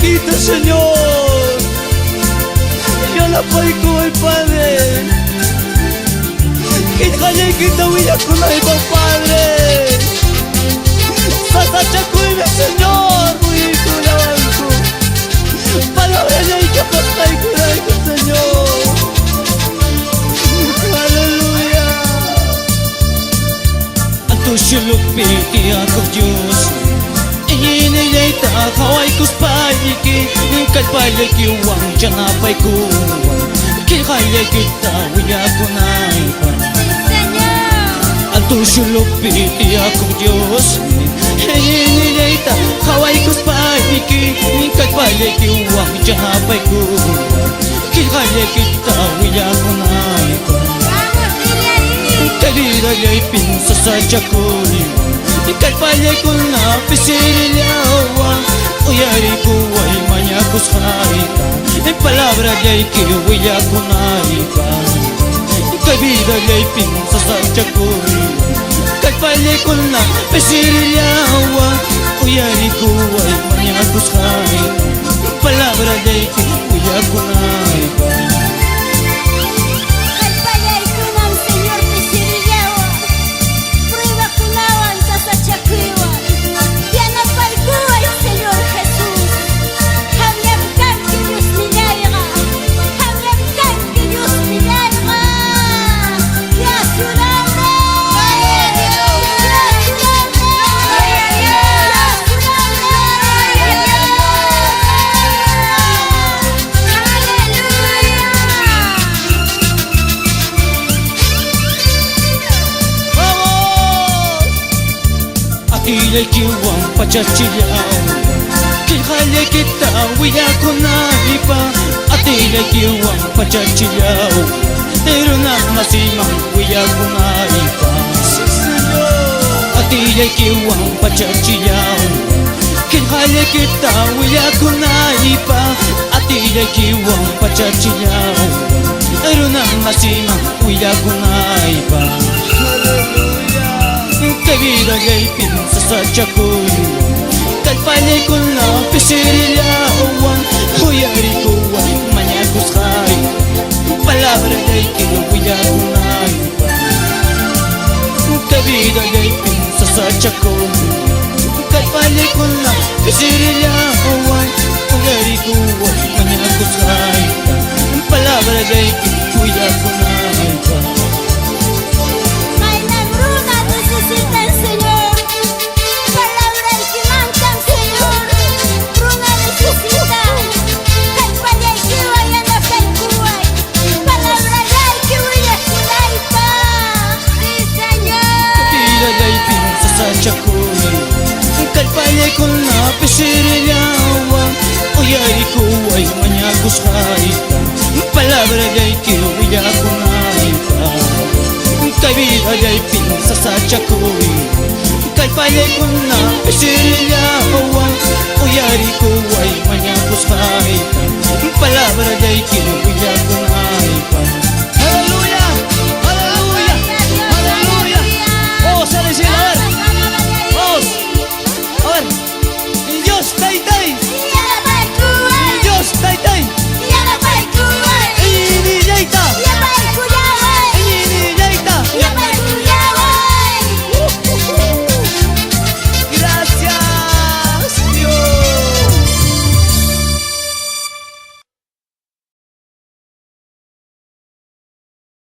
kita, Señor. Yo la paico el Padre. Kitjale kita huilla con el Padre. Sasachacuime, Señor, muy la banco. Palabra de ahí que pasar y curar, Señor. Aleluya. Anto shilupiti ako Diyos. Inilita kaway kuspayiki. Kalpayaki wang janapay kuwan. Kilkaya kita huya kunaypan. Anto shilupiti ako Diyos. Inilita kaway kuspayiki. Kalpayaki wang janapay kuwan. Kilkaya kita huya kunaypan. Kalira yay pinsa sa chakoy. Kalpayay ko na pisirilawa. Uyari ko ay manyakos harita. Palabra yay kiwaya ko na iba. Kalira yay pinsa sa chakoy. Kalpayay ko na pisirilawa. Uyari ko ay manyakos harita. Palabra yay kiwaya ko na iba. Ilay kiwang pachachilaw. Kilkaya kita huya ko na iba. At ilay kiwang pachachilaw. Pero na masimang huya ko na iba. At ilay kiwang pachachilaw. Kilkaya kita huya ko na iba. At ilay kiwang pachachilaw. Pero na masimang huya ko na iba. Kabida yay pinsa sa chakoy. Kalpalay ko na pisirilawan. Huyari ko ay manyakos kay. Palabra yay kinuya ko na iba. Kabida yay pinsa sa chakoy. Kalpalay ko na pisirilawan. Huyari ko ay manyakos kay. Palabra yay kinuya ko na iba. Kalpalay ko na pisirilawan. Uyay ko ay manyakos harita. Palabra yay kinuya ko na iba. Kabida yay pinsa sa chakoy. Kalpalay ko na pisirilawan. Uyay ko ay manyakos harita. Palabra yay kinuya ko na iba.